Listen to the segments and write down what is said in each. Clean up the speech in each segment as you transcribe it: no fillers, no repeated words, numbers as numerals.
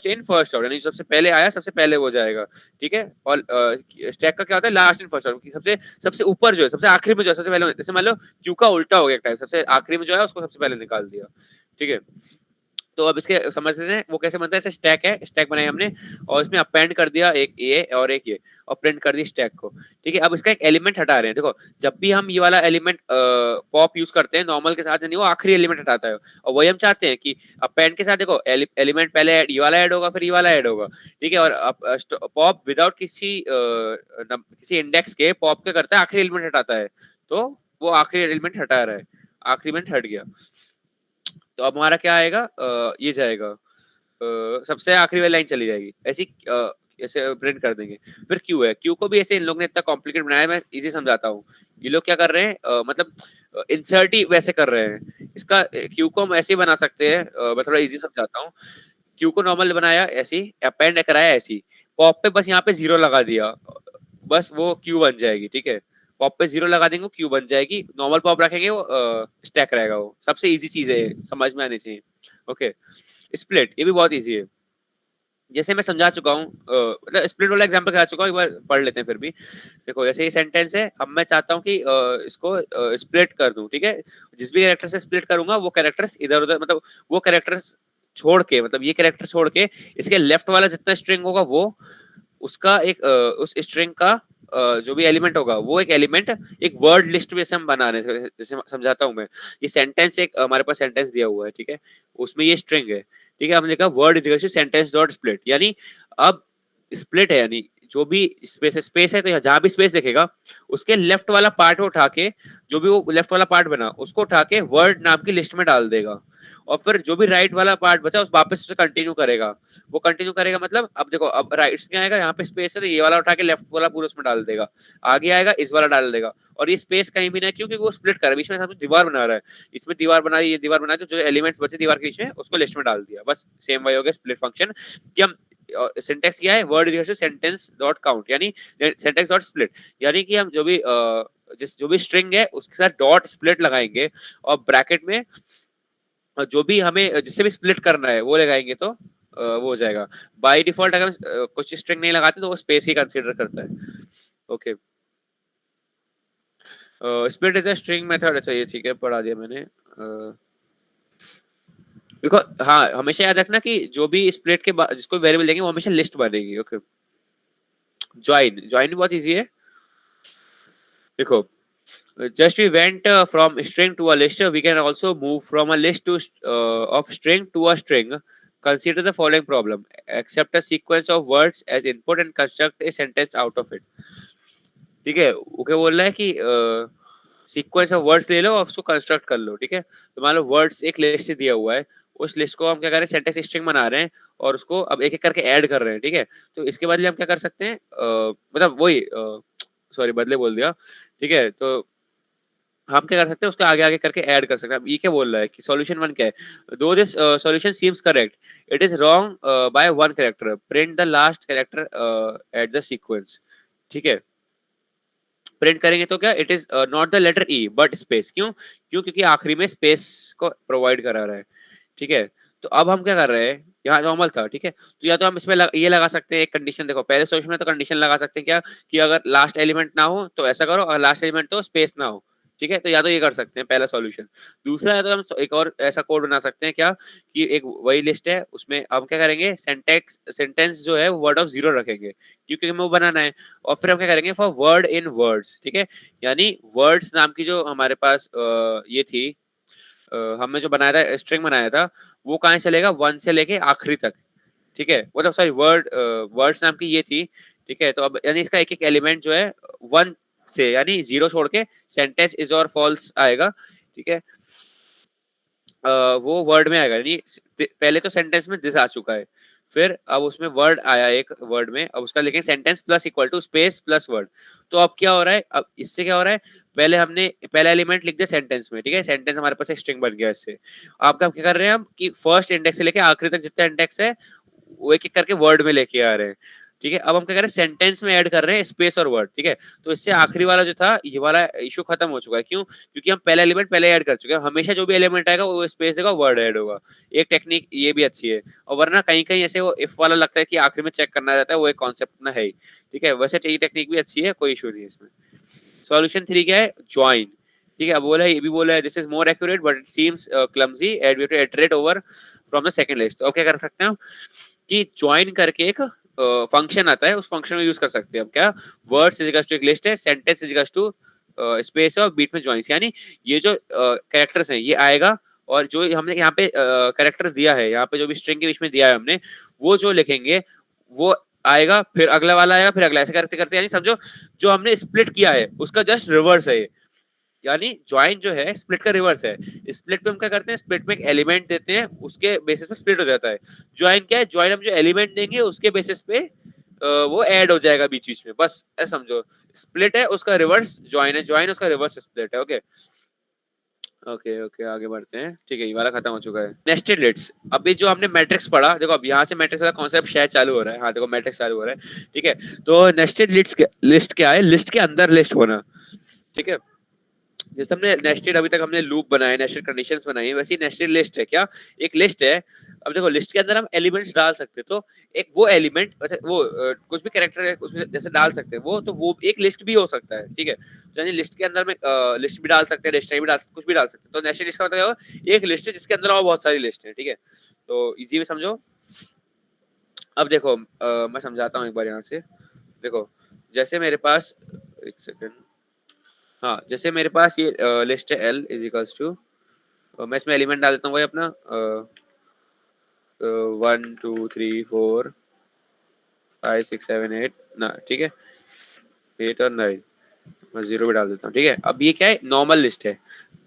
First in first out, यानी सबसे पहले आया सबसे पहले वो जाएगा, ठीक है। और स्टैक का क्या होता है, लास्ट इन फर्स्ट आउट, सबसे सबसे ऊपर जो है, सबसे आखिरी में जो है सबसे पहले, जैसे मान लो क्यू का उल्टा हो गया एक टाइप, सबसे आखिरी में जो है उसको सबसे पहले निकाल दिया, ठीक है। तो अब इसके समझते हैं वो कैसे बनता है। ऐसे स्टैक है, स्टैक बनाई हमने और इसमें अपेंड कर दिया एक ये और एक ये, और प्रिंट कर दी स्टैक को, ठीक है। अब इसका एक एलिमेंट हटा रहे हैं, देखो जब भी हम ये वाला एलिमेंट पॉप यूज करते हैं नॉर्मल के साथ, यानी वो आखिरी एलिमेंट हटाता है, और वही हम चाहते हैं कि अपेंड के साथ देखो एलिमेंट पहले ये वाला ऐड होगा, फिर ये वाला ऐड होगा, ठीक है। और पॉप विदाउट किसी किसी इंडेक्स के पॉप क्या करता है, आखिरी एलिमेंट हटाता है, तो वो आखिरी एलिमेंट हटा रहा है, आखिरी एलिमेंट हट गया। तो अब हमारा क्या आएगा, ये जाएगा, सबसे आखिरी वाली लाइन चली जाएगी, ऐसी ऐसे प्रिंट कर देंगे। फिर क्यू है, क्यू को भी ऐसे इन लोग ने इतना कॉम्प्लिकेट बनाया है, मैं इजी समझाता हूँ। ये लोग क्या कर रहे हैं, मतलब इंसर्ट ही वैसे कर रहे हैं। इसका क्यू को हम ऐसे ही बना सकते हैं, मैं थोड़ा इजी समझाता हूँ। क्यू को नॉर्मल बनाया ऐसी, अपेंड कराया ऐसी, पॉप पे बस यहाँ पे जीरो लगा दिया, बस वो क्यू बन जाएगी, ठीक है। पॉप पे जीरो लगा देंगे, क्यू बन जाएगी। नॉर्मल पॉप रखेंगे, वो स्टैक रहेगा। वो सबसे इजी चीज है, समझ में आनी चाहिए। ओके, स्प्लिट, ये भी बहुत इजी है, जैसे मैं समझा चुका हूँ, मतलब स्प्लिट वाला एग्जांपल करा चुका हूँ, एक बार पढ़ लेते हैं फिर भी। देखो जैसे ये सेंटेंस है, अब मैं चाहता हूँ कि इसको स्प्लिट कर दूं, ठीक है। जिस भी कैरेक्टर से स्प्लिट करूंगा वो कैरेक्टर्स इधर उधर, मतलब वो कैरेक्टर्स छोड़ के, मतलब ये कैरेक्टर छोड़ के इसके लेफ्ट वाला जितना स्ट्रिंग होगा वो उसका एक उस स्ट्रिंग का जो भी एलिमेंट होगा वो एक एलिमेंट एक वर्ड लिस्ट में से हम बना रहे हैं। जैसे समझाता हूँ मैं, ये सेंटेंस एक हमारे पास सेंटेंस दिया हुआ है, ठीक है। उसमें ये स्ट्रिंग है, ठीक है। हमने लिखा word is equal to sentence dot split, यानी अब स्प्लिट है, यानी जो भी स्पेस है, तो जहां भी स्पेस दिखेगा उसके लेफ्ट वाला पार्ट उठा के, जो भी वो लेफ्ट वाला पार्ट बना उसको उठा के वर्ड नाम की लिस्ट में डाल देगा, और फिर जो भी राइट वाला पार्ट बचा उस वापस उसे कंटिन्यू करेगा। वो कंटिन्यू करेगा, मतलब अब देखो, अब राइट में आएगा, यहाँ पे स्पेस है तो ये वाला उठा के लेफ्ट वाला पूरा उसमें डाल देगा, आगे आएगा इस वाला डाल देगा, और ये स्पेस कहीं भी नहीं, क्योंकि वो स्प्लिट कर बीच में दीवार बना रहा है, इसमें दीवार बनाई, ये दीवार बनाई, तो जो एलिमेंट्स बचे दीवार के बीच में उसको लिस्ट में डाल दिया, बस सेम वही हो गया स्प्लिट फंक्शन। कि हम सिंटेक्स क्या है, word is equal to sentence dot count, यानी सेंटेंस डॉट स्प्लिट, यानी कि हम जो भी जिस जो भी स्ट्रिंग है उसके साथ डॉट स्प्लिट लगाएंगे, और ब्रैकेट में जो भी हमें जिससे भी स्प्लिट करना है वो लगाएंगे, तो वो हो जाएगा। बाय डिफॉल्ट अगर हम कुछ स्ट्रिंग नहीं लगाते तो वो स्पेस ही कंसीडर करता है। Okay, split is a string method, अच्छा ये ठीक है, पढ़ा दिया मैंने। देखो हाँ, हमेशा याद रखना कि जो भी स्प्लिट के बाद जिसको वेरिएबल देंगे वो हमेशा लिस्ट बनेगी। ओके, ज्वाइन, ज्वाइन बहुत इजी है। देखो, just we went from string to a list, we can also move from a list to of string to a string. Consider the following problem: accept a sequence of words as input and construct a sentence out of it. ठीक है, वो क्या बोल रहा है कि sequence of words ले लो और उसको कंस्ट्रक्ट कर लो, ठीक है। तो मान लो वर्ड्स एक लिस्ट दिया हुआ है, उस लिस्ट को हम क्या कर रहे हैं, सेंटेंस स्ट्रिंग बना रहे हैं, और उसको अब एक एक करके ऐड कर रहे हैं, ठीक है। तो इसके बदले हम क्या कर सकते हैं, मतलब वही, सॉरी बदले बोल दिया, ठीक है। तो हम क्या कर सकते हैं, उसको आगे आगे करके ऐड कर सकते हैं। अब ये क्या बोल रहा है कि सॉल्यूशन वन क्या है, though this solution seems correct, it is wrong by one character, print the last character at the sequence, ठीक है। प्रिंट करेंगे तो क्या, it is not the letter E but space, क्यों क्यों क्योंकि आखिरी में स्पेस को प्रोवाइड करा रहा है, ठीक है। तो अब हम क्या कर रहे हैं, यहाँ नॉर्मल था, ठीक है। तो या तो हम इसमें ये लगा सकते हैं एक कंडीशन, देखो पहले सोल्यूशन में तो कंडीशन लगा सकते हैं क्या, कि अगर लास्ट एलिमेंट ना हो तो ऐसा करो, अगर लास्ट एलिमेंट तो स्पेस ना हो, ठीक है। तो या तो ये कर सकते हैं पहला सॉल्यूशन। दूसरा है तो हम एक और ऐसा कोड बना सकते हैं क्या, कि एक वही लिस्ट है, उसमें हम क्या करेंगे, सेंटेक्स सेंटेंस जो है वर्ड ऑफ जीरो रखेंगे, क्योंकि हमें वो बनाना है। और फिर हम क्या करेंगे, फॉर वर्ड इन वर्ड्स, ठीक है। यानी वर्ड्स नाम की जो हमारे पास ये थी, हमने जो बनाया था स्ट्रिंग बनाया था, वो कहाँ से चलेगा, वन से लेके आखिरी तक, ठीक है। मतलब सॉरी, वर्ड्स नाम की ये थी, ठीक है। तो अब यानी इसका एक एक एलिमेंट जो है वन से, यानी जीरो छोड़ के सेंटेंस इज और फॉल्स आएगा, ठीक है। वो वर्ड में आएगा, यानी पहले तो सेंटेंस में दिस आ चुका है, फिर अब उसमें वर्ड आया एक वर्ड में, अब उसका लिखेंगे sentence plus equal to space plus word. तो अब क्या हो रहा है, अब इससे क्या हो रहा है, पहले हमने पहला एलिमेंट लिख दिया सेंटेंस में, ठीक है। सेंटेंस हमारे पास एक स्ट्रिंग बन गया इससे। आपका क्या कर रहे हैं हम, कि फर्स्ट इंडेक्स से लेके आखिरी तक जितना इंडेक्स है वो एक एक करके वर्ड में लेके आ रहे हैं, ठीक है, अब हम क्या कर रहे हैं, सेंटेंस में ऐड कर रहे हैं स्पेस और वर्ड, ठीक है। तो इससे आखिरी वाला जो था, ये वाला इशू खत्म हो चुका है। क्यों? क्योंकि हम पहला एलिमेंट पहले ऐड कर चुके हैं। हमेशा जो भी एलिमेंट आएगा वो स्पेस देगा, वर्ड ऐड होगा। एक टेक्निक ये भी अच्छी है। और वरना कहीं-कहीं ऐसे वो इफ वाला लगता है कि आखिरी में चेक करना रहता है, वो एक कॉन्सेप्ट ना है ही। ठीक है, वैसे ये टेक्निक भी अच्छी है, कोई इशू नहीं है इसमें। सॉल्यूशन 3 क्या है? जॉइन। ठीक है, अब बोला है, ये भी बोला है, this is more accurate but it seems clumsy and we have to iterate over from the second list. तो अब क्या कर सकते हैं हम कि ज्वाइन करके एक फंक्शन आता है, उस फंक्शन को यूज कर सकते हैं। अब क्या, वर्ड्स इज इक्वल्स टू एक लिस्ट है, sentence is equals to space और बीच में जॉइंस, यानी ये जो कैरेक्टर्स हैं ये आएगा, और जो हमने यहाँ पे कैरेक्टर्स दिया है, यहाँ पे जो भी स्ट्रिंग के बीच में दिया है हमने, वो जो लिखेंगे वो आएगा, फिर अगला वाला आएगा, फिर अगला, ऐसे करते करते, यानी समझो जो हमने स्प्लिट किया है उसका जस्ट रिवर्स है ये। यानी ज्वाइन जो है स्प्लिट का रिवर्स है। स्प्लिट पे हम क्या करते हैं, स्प्लिट में एक एलिमेंट देते हैं, उसके बेसिस पे स्प्लिट हो जाता है। ज्वाइन क्या है, ज्वाइन हम जो एलिमेंट देंगे उसके बेसिस पे वो ऐड हो जाएगा बीच बीच में, बस ऐसा समझो। स्प्लिट है उसका रिवर्स ज्वाइन है, ज्वाइन उसका रिवर्स स्प्लिट है। ओके ओके ओके, आगे बढ़ते हैं। ठीक है, ये वाला खत्म हो चुका है। नेस्टेड लिस्ट्स, अभी जो हमने मैट्रिक्स पढ़ा, देखो अब यहाँ से मैट्रिक्स वाला कॉन्सेप्ट शायद चालू हो रहा है। हाँ देखो, मैट्रिक्स चालू हो रहा है। ठीक है, तो नेस्टेड लिस्ट क्या है? लिस्ट के अंदर लिस्ट होना। ठीक है, जैसे हमने नेस्टेड, अभी तक हमने लूप बनाए, नेस्टेड कंडीशंस बनाई है, वैसे ही नेस्टेड लिस्ट है। क्या? एक लिस्ट है। अब देखो, लिस्ट के अंदर हम एलिमेंट्स डाल सकते हैं, तो एक वो एलिमेंट, अच्छा वो कुछ भी कैरेक्टर है उसमें जैसे डाल सकते हैं वो, तो वो एक लिस्ट भी हो सकता है। ठीक है, तो यानी लिस्ट के अंदर में लिस्ट भी डाल सकते हैं, लिस्ट भी डाल सकते, कुछ भी डाल सकते हैं। तो नेस्टेड लिस्ट का मतलब एक लिस्ट है जिसके अंदर और बहुत सारी लिस्ट है। ठीक है, तो इजी में समझो। अब देखो, मैं समझाता हूँ एक बार यहाँ से। देखो, जैसे मेरे पास, एक सेकंड, हाँ, जैसे मेरे पास ये लिस्ट है L इज इक्वल्स टू, मैं इसमें एलिमेंट डाल देता हूँ भाई अपना 1 2 3 4 5 6 7 8 ना, ठीक है, 8 और 9, मैं 0 भी डाल देता हूँ। ठीक है, अब ये क्या है, नॉर्मल लिस्ट है।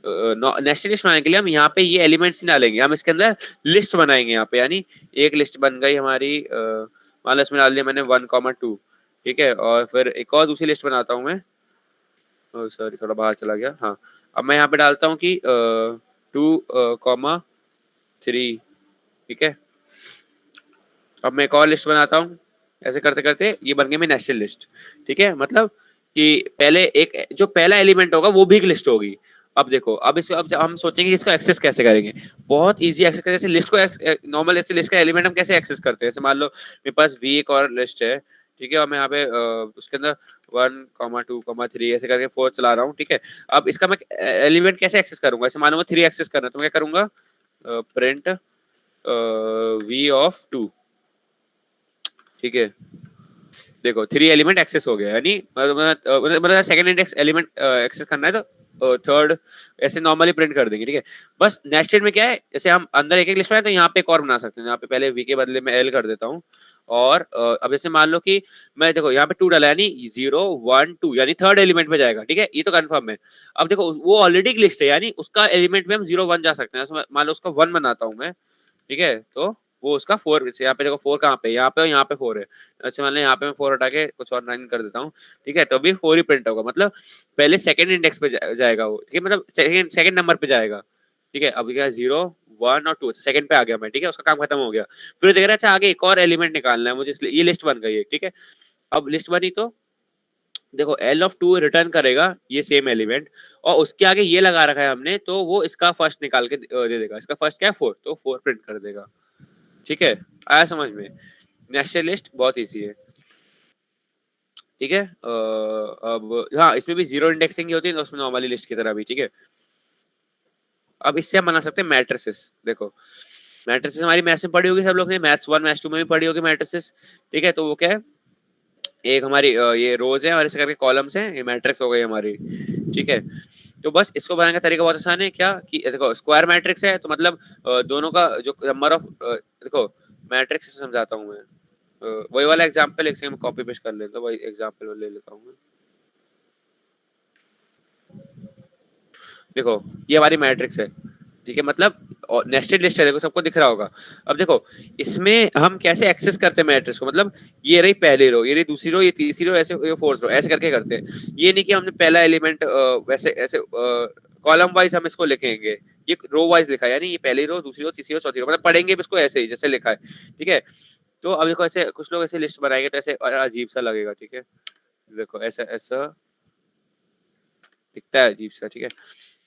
नेस्टेड लिस्ट बनाने के लिए हम यहाँ पे ये एलिमेंट्स नहीं डालेंगे, हम इसके अंदर लिस्ट बनाएंगे यहाँ पे। यानी एक लिस्ट बन गई हमारी, मान लो इसमें डाल दिया मैंने 1,2। ठीक है, और फिर एक और दूसरी लिस्ट बनाता हूँ मैं, सॉरी थोड़ा बाहर चला गया। हाँ, अब मैं यहाँ पे डालता हूँ कि 2,3। ठीक है, अब मैं एक और लिस्ट बनाता हूँ। ऐसे करते करते ये बन गई मेरी नेस्टेड लिस्ट। ठीक है, मतलब कि पहले एक जो पहला एलिमेंट होगा वो भी एक लिस्ट होगी। अब देखो, अब इसको, अब हम सोचेंगे इसको एक्सेस कैसे करेंगे। बहुत इजी एक्सेस करें, जैसे लिस्ट को नॉर्मल ऐसे लिस्ट का एलिमेंट हम कैसे एक्सेस करते हैं। जैसे मान लो मेरे पास वी एक और लिस्ट है। ठीक है, और मैं यहाँ पे उसके अंदर 1,2,3 ऐसे करके 4 चला रहा हूँ। ठीक है, अब इसका मैं एलिमेंट कैसे एक्सेस करूंगा। ऐसे मान लो मैं 3 एक्सेस करना है, तो मैं क्या करूंगा, प्रिंट वी ऑफ 2। ठीक है, देखो 3 एलिमेंट एक्सेस हो गया, यानी मतलब सेकंड इंडेक्स एलिमेंट एक्सेस करना है तो थर्ड ऐसे नॉर्मली प्रिंट कर देंगे। ठीक है, बस नेस्टेड में क्या है, जैसे हम अंदर एक एक लिस्ट बनाए तो यहाँ पे एक और बना सकते हैं। यहाँ पे पहले वी के बदले में एल कर देता हूँ, और अब जैसे मान लो कि मैं, देखो यहाँ पे 2 डाला, यानी 0 1 2, यानी थर्ड एलिमेंट पे जाएगा। ठीक है, ये तो कंफर्म है। अब देखो वो ऑलरेडी एक लिस्ट है, यानी उसका एलिमेंट में हम 0 1 जा सकते हैं। मान लो उसका 1 बनाता हूँ मैं। ठीक है, तो वो उसका 4, यहाँ पे देखो 4 कहाँ पे, यहाँ पे और यहाँ पे 4 है। अच्छा, मान लो यहाँ पे मैं 4 हटा के कुछ और 9 कर देता हूँ। ठीक है, तो अभी 4 ही प्रिंट होगा, मतलब पहले सेकंड इंडेक्स पे जाएगा वो। ठीक है, मतलब सेकंड नंबर पे जाएगा। ठीक है, अब क्या, 0 1 और 2, सेकंड पे आ गया मैं। ठीक है, उसका काम खत्म हो गया। फिर देख रहा है, अच्छा आगे एक और एलिमेंट निकालना है मुझे, इसलिए ये लिस्ट बन गई है। ठीक है, अब लिस्ट बनी तो देखो L ऑफ 2 रिटर्न करेगा ये सेम एलिमेंट, और उसके आगे ये लगा रखा है हमने, तो वो इसका फर्स्ट निकाल के दे देगा। इसका फर्स्ट क्या है, 4, तो 4 प्रिंट कर देगा। ठीक है, आया समझ में? नेस्टेड लिस्ट बहुत इजी है। ठीक है, अब हाँ, इसमें भी जीरो इंडेक्सिंग होती है, तो उसमें नॉर्मली लिस्ट की तरह भी। ठीक है, अब इससे हम बना सकते हैं मैट्रिसेस। देखो, मैट्रिसेस हमारी मैथ्स में पढ़ी होगी, सब लोग ने मैथ्स 1 मैथ्स 2 में भी पढ़ी होगी मैट्रिसेस। ठीक है, तो वो क्या है, एक हमारी ये रोज है और ऐसे करके कॉलम्स हैं, ये मैट्रिक्स हो गई हमारी। ठीक है, तो बस इसको बनाने का तरीका बहुत आसान है। क्या कि देखो, स्क्वायर मैट्रिक्स है, तो मतलब दोनों का जो नंबर ऑफ, देखो मैट्रिक्स समझाता हूँ मैं। वही वाला एग्जांपल एक सेकंड कॉपी पेस्ट कर लेता हूँ, वही एग्जांपल ले लेता हूँ मैं। देखो, ये हमारी मैट्रिक्स है। ठीक है, मतलब नेस्टेड लिस्ट है, देखो सबको दिख रहा होगा। अब देखो, इसमें हम कैसे एक्सेस करते हैं मैट्रिक्स को, मतलब ये रही पहली रो, ये रही दूसरी रो, ये तीसरी रो, ऐसे ये फोर्थ रो, ऐसे करके करते हैं। ये नहीं कि हमने पहला एलिमेंट वैसे ऐसे कॉलम वाइज हम इसको लिखेंगे, ये रो वाइज लिखा है, यानी ये पहली रो, दूसरी रो, तीसरी रो, चौथी रो, मतलब पढ़ेंगे भी इसको ऐसे ही जैसे लिखा है। ठीक है, तो अब देखो ऐसे कुछ लोग ऐसे लिस्ट बनाएंगे तो ऐसे अजीब सा लगेगा, ठीक है। देखो ऐसा ऐसा दिखता है अजीब सा, ठीक है।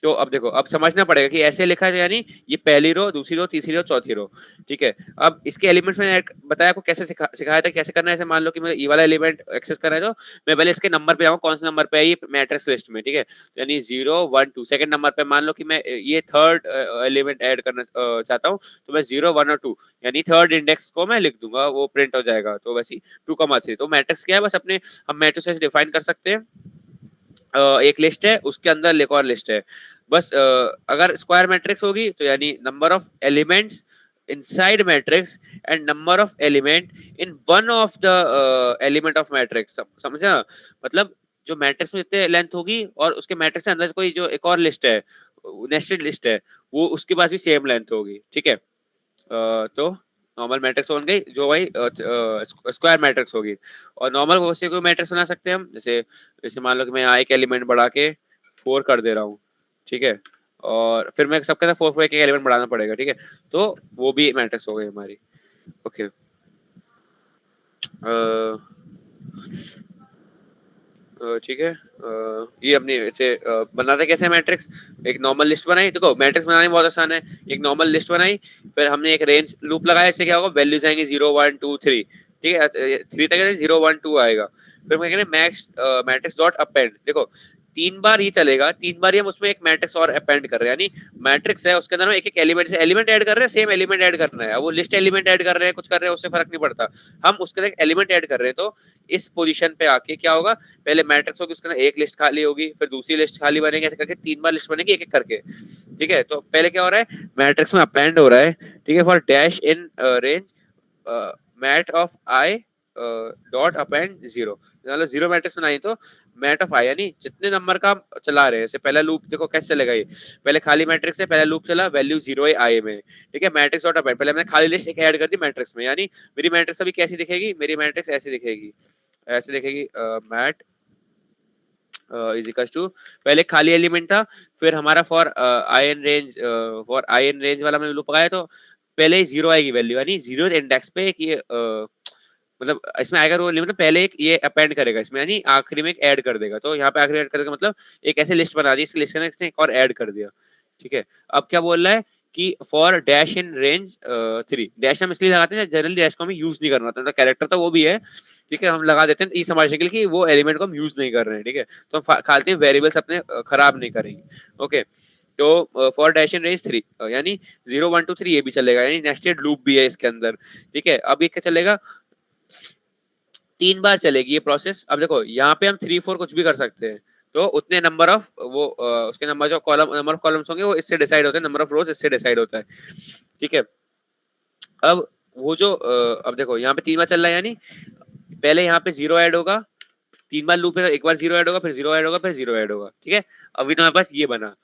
तो अब देखो, अब समझना पड़ेगा कि ऐसे लिखा है, यानी ये पहली रो, दूसरी रो, तीसरी रो, चौथी रो, ठीक है। अब इसके एलिमेंट्स मैंने बताया आपको कैसे सिखाया था कैसे करना है। ऐसे मान लो कि मुझे ये वाला एलिमेंट एक्सेस करना है, तो मैं पहले इसके नंबर पे जाऊंगा, कौन से नंबर पे है ये मैट्रिक्स लिस्ट में, ठीक है। यानी 0 1 2 सेकंड नंबर पे मान लो कि मैं ये थर्ड एलिमेंट ऐड करना चाहता हूँ, तो मैं 0 1 और 2 यानी थर्ड इंडेक्स को मैं लिख दूंगा, वो प्रिंट हो जाएगा। तो वैसे 2 3, तो मैट्रिक्स क्या है, बस अपने हम मैट्रिक्स ऐसे डिफाइन कर सकते हैं। एक लिस्ट है, उसके अंदर एक और लिस्ट है। बस अगर स्क्वायर मैट्रिक्स होगी तो यानी number of elements inside matrix and number of element in one of the element of matrix. समझा? मतलब जो मैट्रिक्स में जितने लेंथ होगी और उसके मैट्रिक्स के अंदर कोई जो एक और लिस्ट है, नेस्टेड लिस्ट है, वो उसके पास भी सेम लेंथ होगी, ठीक है। तो नॉर्मल मैट्रिक्स बन गई जो भाई स्क्वायर मैट्रिक्स होगी। और नॉर्मल वो से कोई मैट्रिक्स बना सकते हैं हम, जैसे जैसे मान लो कि मैं यहाँ एक एलिमेंट बढ़ा के 4 कर दे रहा हूँ, ठीक है। और फिर मैं सबके अंदर 4 4 एक एलिमेंट बढ़ाना पड़ेगा, ठीक है। तो वो भी मैट्रिक्स हो गई हमारी। ओके। ठीक है। ये अपनी ऐसे बनाते कैसे मैट्रिक्स, एक नॉर्मल लिस्ट बनाई। देखो मैट्रिक्स बनाने बहुत आसान है। एक नॉर्मल लिस्ट बनाई, फिर हमने एक रेंज लूप लगाया, इससे क्या होगा, वैल्यूज आएंगे 0 1 2 3, ठीक है। 3 तक 0 1 2 आएगा। फिर मैं कहना मैक्स मैट्रिक्स डॉट अपेंड। देखो 3 बार ये चलेगा, 3 बार हम उसमें एक मैट्रिक्स और अपेंड कर रहे हैं, यानी मैट्रिक्स है उसके अंदर हम एक एक एलिमेंट से एलिमेंट ऐड कर रहे हैं, सेम एलिमेंट ऐड करना है। वो लिस्ट एलिमेंट ऐड कर रहे हैं, कुछ कर रहे हैं, उससे फर्क नहीं पड़ता। हम उसके अंदर एलिमेंट ऐड कर रहे हैं। तो इस पोजीशन पे आके क्या होगा, पहले मैट्रिक्स होगी, उसके अंदर एक लिस्ट खाली होगी, फिर दूसरी लिस्ट खाली बनेगी, ऐसे करके 3 बार लिस्ट बनेगी एक एक करके, ठीक है। तो पहले क्या हो रहा है, मैट्रिक्स में अपेंड हो रहा है, ठीक है, for dash in range mat of I dot append 0। मतलब 0 मैट्रिक्स बनाई तो मैट ऑफ आई, यानी जितने नंबर का हम चला रहे हैं। जैसे पहला लूप देखो कैसे चलेगा, ये पहले खाली मैट्रिक्स है, पहला लूप चला, वैल्यू 0 है आई में, ठीक है। मैट्रिक्स डॉट अपेंड, पहले मैंने खाली लिस्ट एक ऐड कर दी मैट्रिक्स में, यानी मेरी मैट्रिक्स अभी कैसी दिखेगी, मेरी मैट्रिक्स ऐसी दिखेगी, ऐसे देखेगी। मैट इज इक्वल्स टू, पहले खाली एलिमेंट था, फिर हमारा फॉर आई एन रेंज वाला मैंने लूप लगाया, तो पहले ही 0 आएगी वैल्यू, यानी 0 इंडेक्स पे एक ये मतलब इसमें आएगा रोल, मतलब पहले एक ये अपेंड करेगा इसमें, यानी आखिरी में एक ऐड कर देगा। तो यहाँ पे आखिरी ऐड करेगा, मतलब एक ऐसे लिस्ट बना दी, इस लिस्ट के इसने एक और ऐड कर दिया, ठीक है। अब क्या बोल रहा है कि for dash in range 3, dash हम इसलिए लगाते हैं जनरली डैश को हमें यूज नहीं करना होता, कैरेक्टर तो वो भी है, ठीक है, हम लगा देते हैं ये समझने के लिए कि वो एलिमेंट को हम यूज नहीं कर रहे हैं, ठीक है। तो हम खालते हैं वेरिएबल्स अपने खराब नहीं करेंगे, ओके। तो फॉर डैश इन रेंज 3 यानी 0 1 2 3 ये भी चलेगा, यानी नेस्टेड लूप भी है इसके अंदर, ठीक है। अब ये क्या चलेगा, 3 बार चलेगी ये प्रोसेस। अब देखो यहाँ पे हम 3 4 कुछ भी कर सकते हैं, तो उतने नंबर ऑफ वो उसके नंबर जो कॉलम नंबर ऑफ कॉलम्स होंगे वो इससे डिसाइड होते हैं, नंबर ऑफ रोज इससे डिसाइड होता है, ठीक है। अब वो जो अब देखो यहाँ पे 3 बार चल रहा है, यानी पहले यहाँ पे 0 ऐड होगा, 3 बार लूप है, एक बार 0 ऐड होगा, फिर 0 ऐड होगा, फिर 0 ऐड होगा, ठीक है। अभी तो हमारे पास ये बना,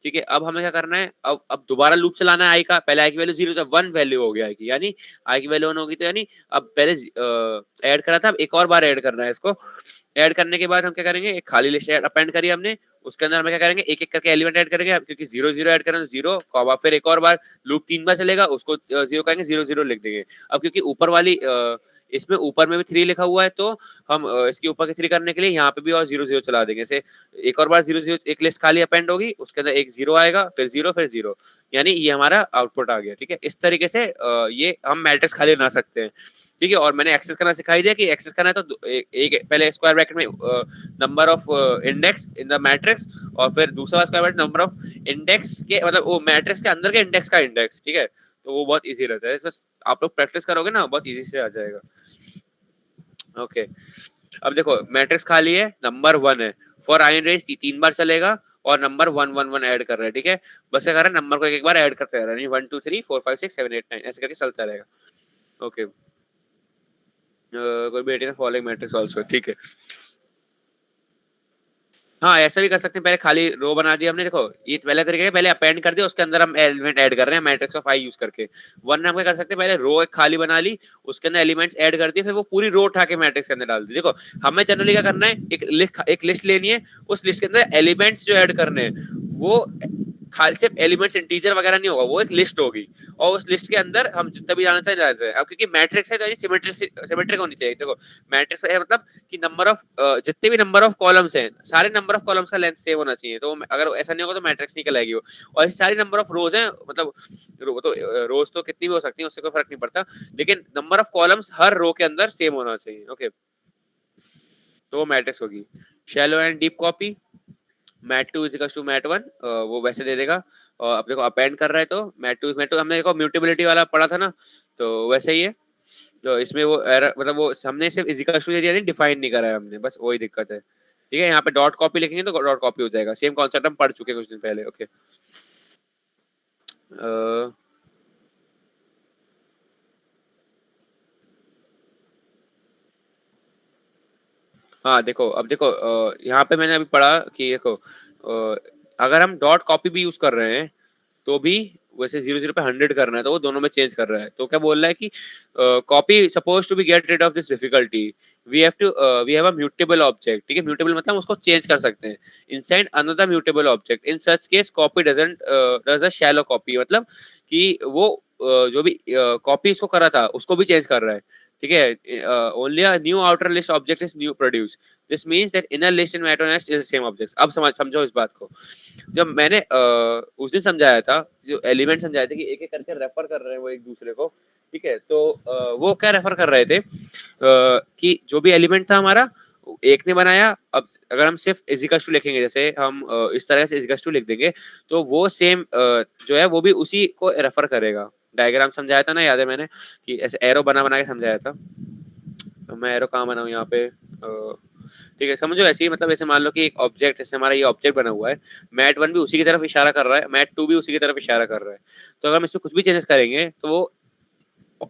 ठीक है। अब हमें क्या करना है, अब दोबारा लूप चलाना है आई का, पहले आई की वैल्यू 0 था, 1 वैल्यू हो गया आई की, यानी आई की वैल्यू 1 होगी, तो यानी अब पहले ऐड करा था, अब एक और बार ऐड करना है इसको। ऐड करने के बाद हम क्या करेंगे, एक खाली लिस्ट अपेंड करी हमने, उसके अंदर हम क्या करेंगे, एक एक करके एलिमेंट ऐड करेंगे, क्योंकि 0 0 ऐड करें तो 0 कॉमा, फिर एक और बार लूप 3 बार चलेगा, उसको 0 करेंगे, 0 0 लिख देंगे। अब क्योंकि ऊपर वाली इसमें ऊपर में भी 3 लिखा हुआ है, तो हम इसके ऊपर के 3 करने के लिए यहाँ पे भी और 0 0 चला देंगे। ऐसे एक और बार 0 0 एक लिस्ट खाली अपेंड होगी, उसके अंदर एक 0 आएगा, फिर 0 फिर 0, यानी ये हमारा आउटपुट आ गया, ठीक है। इस तरीके से ये हम मैट्रिक्स खाली बना सकते हैं, ठीक है। और मैंने एक्सेस करना सिखाई दिया कि एक्सेस करना है तो एक पहले स्क्वायर ब्रैकेट में number of index in the matrix, और फिर दूसरा square bracket number of index के, मतलब वो मैट्रिक्स के अंदर के इंडेक्स का इंडेक्स, ठीक है। तो वो बहुत इजी रहता है, बस आप लोग प्रैक्टिस करोगे ना बहुत इजी से आ जाएगा, ओके। अब देखो मैट्रिक्स खाली है, नंबर 1 है, फॉर आई एन रेंज 3 बार चलेगा, और नंबर 1 1 1 ऐड कर रहा है, ठीक है। बस क्या कर रहा है, नंबर को एक एक बार ऐड करते रह रहा है, 1 2 3 4 5 6 7 8 9 ऐसे करके चलता रहेगा, ओके। कोई भी 18 फॉलोइंग मैट्रिक्स आल्सो, ठीक है। हाँ ऐसा भी कर सकते हैं, पहले खाली रो बना दिया हमने, देखो ये पहले तरीके है, पहले अपेंड कर दिया, उसके अंदर हम एलिमेंट ऐड कर रहे हैं मैट्रिक्स ऑफ आई यूज करके। वन हम क्या कर सकते हैं, पहले रो एक खाली बना ली, उसके अंदर एलिमेंट्स ऐड कर दिए, फिर वो पूरी रो उठा के मैट्रिक्स के अंदर डाल दी। देखो हमें जनरली क्या करना है, एक लिस्ट लेनी है, उस लिस्ट के अंदर एलिमेंट्स जो ऐड करने हैं वो खाली सिर्फ एलिमेंट्स इंटीजर वगैरह नहीं होगा, वो एक लिस्ट होगी और उस लिस्ट के अंदर हम जितना भी जाना चाहे जाना चाहे। अब क्योंकि मैट्रिक्स है तो ये सिमेट्रिक होनी चाहिए। देखो मैट्रिक्स है मतलब कि नंबर ऑफ जितने भी नंबर ऑफ कॉलम्स हैं सारे नंबर ऑफ कॉलम्स का लेंथ सेम होना चाहिए। तो अगर ऐसा नहीं होगा तो मैट्रिक्स नहीं कहलाएगी वो। और ऐसी सारी नंबर ऑफ रोज हैं, मतलब तो रोज तो कितनी भी हो सकती है उससे कोई फर्क नहीं पड़ता, लेकिन नंबर ऑफ कॉलम्स हर रो के अंदर सेम होना चाहिए। ओके, तो वो मैट्रिक्स होगी। Shallow and deep copy, mat two is to mat one, वो वैसे दे देगा। और अब देखो अपेंड कर रहा है तो मैट टू हमने देखो म्यूटेबिलिटी वाला पढ़ा था ना, तो वैसे ही है। तो इसमें वो एरर मतलब वो हमने सिर्फ इजिकल टू दे दिया, डिफाइन नहीं करा है हमने, बस वही दिक्कत है। ठीक है, यहाँ पे डॉट कॉपी लिखेंगे तो डॉट कॉपी हो जाएगा। सेम कॉन्सेप्ट हम पढ़ चुके हैं कुछ दिन पहले। ओके, हाँ देखो, अब देखो यहाँ पे मैंने अभी पढ़ा कि देखो अगर हम डॉट कॉपी भी यूज कर रहे हैं तो भी वैसे 0 0 पे 100 करना है, तो वो दोनों में चेंज कर रहा है। तो क्या बोल रहा है कि copy suppose to be get rid of this difficulty, we have a mutable object. ठीक है, म्यूटेबल मतलब उसको चेंज कर सकते हैं inside another mutable object. In such case copy doesn't does a shallow copy, मतलब कि वो जो भी कॉपी इसको करा था उसको भी चेंज कर रहा है। ठीक है, only a new outer list object is new produce, this means that inner list and outer list is the same object. अब समझो इस बात को। जब मैंने उस दिन समझाया था, जो एलिमेंट समझाए थे कि एक एक करके रेफर कर रहे हैं वो एक दूसरे को। ठीक है, तो वो क्या रेफर कर रहे थे कि जो भी एलिमेंट था हमारा एक ने बनाया, अब अगर हम सिर्फ इजिकल्स टू लिखेंगे, जैसे हम इस तरह से इजिकल्स टू लिख देंगे, तो वो सेम जो है वो भी उसी को रेफर करेगा। डायग्राम समझाया था ना, याद है मैंने कि ऐसे एरो बना बना के समझाया था। तो मैं एरो कहाँ बनाऊँ यहाँ पे? ठीक है, समझो ऐसे ही, मतलब ऐसे मान लो कि एक ऑब्जेक्ट, जैसे हमारा ये ऑब्जेक्ट बना हुआ है, मैट वन भी उसी की तरफ इशारा कर रहा है, मैट टू भी उसी की तरफ इशारा कर रहा है। तो अगर हम इसमें कुछ भी चेंजेस करेंगे तो वो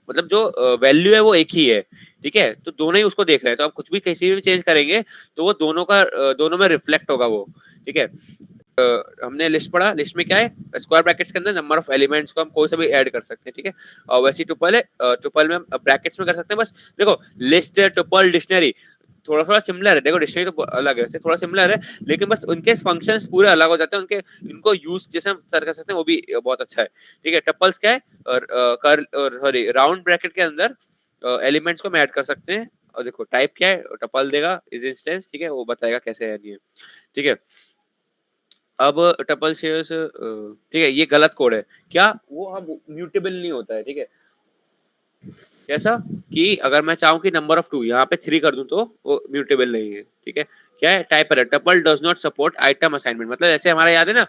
मतलब जो वैल्यू है वो एक ही है। ठीक है, तो दोनों ही उसको देख रहे हैं, तो आप कुछ भी किसी भी चेंज करेंगे तो वो दोनों का दोनों में रिफ्लेक्ट होगा वो। ठीक है, हमने लिस्ट पढ़ा, लिस्ट में क्या है, स्क्वायर ब्रैकेट्स के अंदर नंबर ऑफ एलिमेंट्स को हम कोई सा भी ऐड कर सकते हैं। ठीक है, और वैसी टुपल है, टुपल में हम ब्रैकेट्स में कर सकते हैं बस। देखो लिस्ट, टुपल, डिक्शनरी थोड़ा थोड़ा सिमिलर है। देखो डिक्शनरी तो अलग है, वैसे थोड़ा सिमिलर है, लेकिन बस उनके फंक्शंस पूरे अलग हो जाते हैं। उनके इनको यूज जैसे हम कर सकते हैं वो भी बहुत अच्छा है। ठीक है, टपल्स क्या है, और कर और सॉरी राउंड ब्रैकेट के अंदर एलिमेंट्स को हम ऐड कर सकते हैं। और देखो टाइप क्या है, टपल देगा इज इंस्टेंस। ठीक है, वो बताएगा कैसे है ये। ठीक है, अब टपल शेयर्स, ठीक है ये गलत कोड है क्या, वो हम म्यूटेबल नहीं होता है। ठीक है, कैसा कि अगर मैं चाहूँ कि नंबर ऑफ 2 यहाँ पे 3 कर दूं तो वो म्यूटेबल नहीं है। ठीक है, क्या है, टाइप पर है, tuple does not support item assignment. मतलब जैसे हमारा याद है ना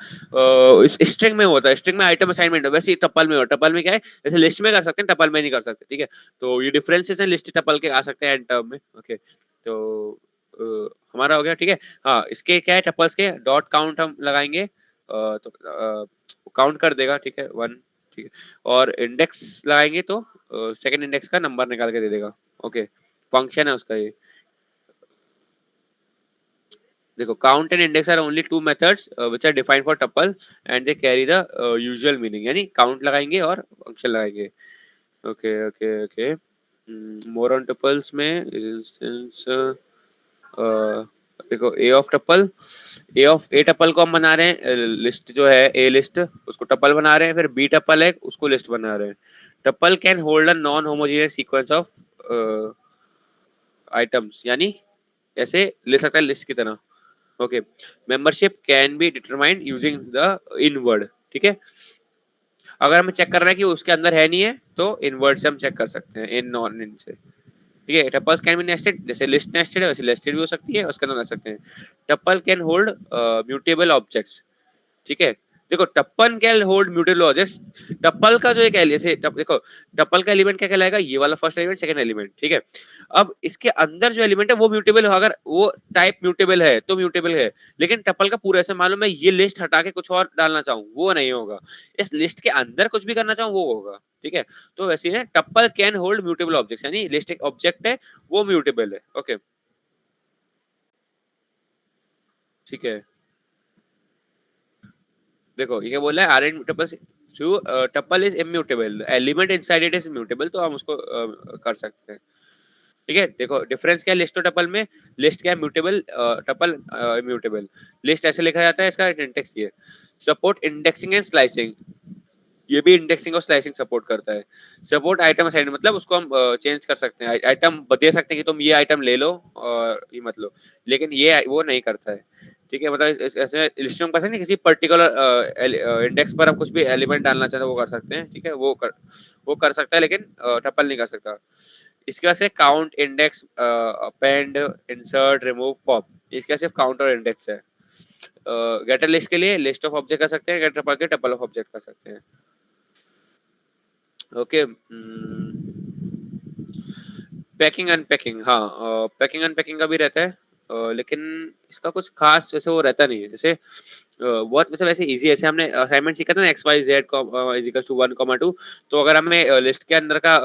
इस स्ट्रिंग में होता है, स्ट्रिंग में आइटम असाइनमेंट, वैसे ही टपल में हो, टपल में क्या है, जैसे लिस्ट में कर सकते हैं टपल में नहीं कर सकते। ठीक है, तो ये डिफरेंसेस हैं लिस्ट टपल के, आ सकते हैं एंड टर्म में। ओके, तो हमारा हो गया। ठीक है, हाँ इसके क्या है, टपल्स के डॉट काउंट हम लगाएंगे, तो काउंट कर देगा। ठीक है, 1। ठीक है, और इंडेक्स लगाएंगे तो सेकंड इंडेक्स का नंबर निकाल के दे देगा। ओके, फंक्शन है उसका ये। देखो count and index are only two methods which are defined for tuple and they carry the usual meaning, यानी काउंट लगाएंगे और फंक्शन लगाएंगे। Okay okay okay, more on tuples में इंस्टेंस, देखो a of tuple, a tuple को हम बना रहे हैं लिस्ट जो है ए लिस्ट, उसको टपल बना रहे हैं, फिर बी टपल है उसको लिस्ट बना रहे हैं। Tuple can hold a non homogeneous sequence of items, यानी ऐसे ले सकता है लिस्ट की तरह। Okay, membership can be determined using the inward. ठीक है, अगर हमें चेक कर रहे हैं कि उसके अंदर है नहीं है तो इनवर्ड से हम चेक कर सकते हैं, इन नॉन इन से। ठीक है, टपल्स कैन बी नेस्टेड, जैसे लिस्ट नेस्टेड है वैसे लिस्टेड भी हो सकती है, उसके अंदर रख सकते हैं। Tuple can hold mutable objects. ठीक है, देखो टप्पन कैन होल्ड म्यूटेबल ऑब्जेक्ट्स। टप्पल का जो एक ऐसे देखो टप्पल का एलिमेंट क्या कहलाएगा, ये वाला फर्स्ट एलिमेंट, सेकंड एलिमेंट। ठीक है, अब इसके अंदर जो एलिमेंट है वो म्यूटेबल है, अगर वो टाइप म्यूटेबल है तो म्यूटेबल है। लेकिन टप्पल का पूरा ऐसे मालूम मैं ये लिस्ट हटा के कुछ और डालना चाहूँ वो नहीं होगा, इस लिस्ट के अंदर कुछ भी करना चाहूँ वो होगा। ठीक है, तो वैसे ही टप्पल कैन होल्ड म्यूटेबल ऑब्जेक्ट्स, यानी लिस्ट एक ऑब्जेक्ट है वो म्यूटेबल है। ओके, ठीक है, देखो ये क्या बोल रहा है, are an tuple true, tuple is immutable, element inside it is mutable, तो हम उसको कर सकते हैं। ठीक है, देखो डिफरेंस क्या है लिस्ट और टपल में। लिस्ट क्या है म्यूटेबल, टपल इम्यूटेबल। लिस्ट ऐसे लिखा जाता है, इसका सिंटेक्स ये। सपोर्ट इंडेक्सिंग एंड स्लाइसिंग, ये भी इंडेक्सिंग और स्लाइसिंग सपोर्ट करता है। सपोर्ट आइटम असाइनमेंट, मतलब उसको हम चेंज कर सकते हैं, आइटम दे सकते हैं कि तुम ये आइटम ले लो और ये मत लो, लेकिन ये वो नहीं करता है। ठीक है, मतलब ऐसे लिस्ट में कैसे नहीं, किसी पर्टिकुलर इंडेक्स पर हम कुछ भी एलिमेंट डालना चाहते हैं वो कर सकते हैं। ठीक है, वो कर सकता है, लेकिन टपल नहीं कर सकता। इसके बाद से count, index, append, insert, remove, pop, इसका सिर्फ काउंट और इंडेक्स है। गेटर लिस्ट के लिए लिस्ट ऑफ ऑब्जेक्ट कर सकते हैं, गेटर टपल के टपल ऑफ ऑब्जेक्ट कर सकते हैं। ओके। पैकिंग अनपैकिंग, हाँ पैकिंग अनपैकिंग का भी रहता है, लेकिन इसका कुछ खास वैसे वो रहता नहीं है। जैसे बहुत वैसे इजी है, जैसे हमने असाइनमेंट सीखा था ना X Y Z is equal to 1,2, तो अगर हमें लिस्ट के अंदर का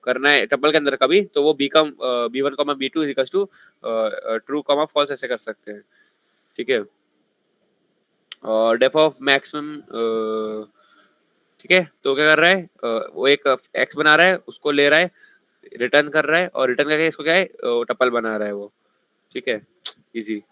करना है टपल के अंदर का भी, तो वो B1, B2 is equal to true false ऐसे कर सकते हैं। ठीक है, और डेफ ऑफ मैक्सिमम, ठीक है, तो क्या कर रहा है, वो एक एक्स बना रहा है, उसको ले रहा है, रिटर्न कर रहा है, और रिटर्न करके इसको क्या है टपल बना रहा है वो। ठीक है, इजी।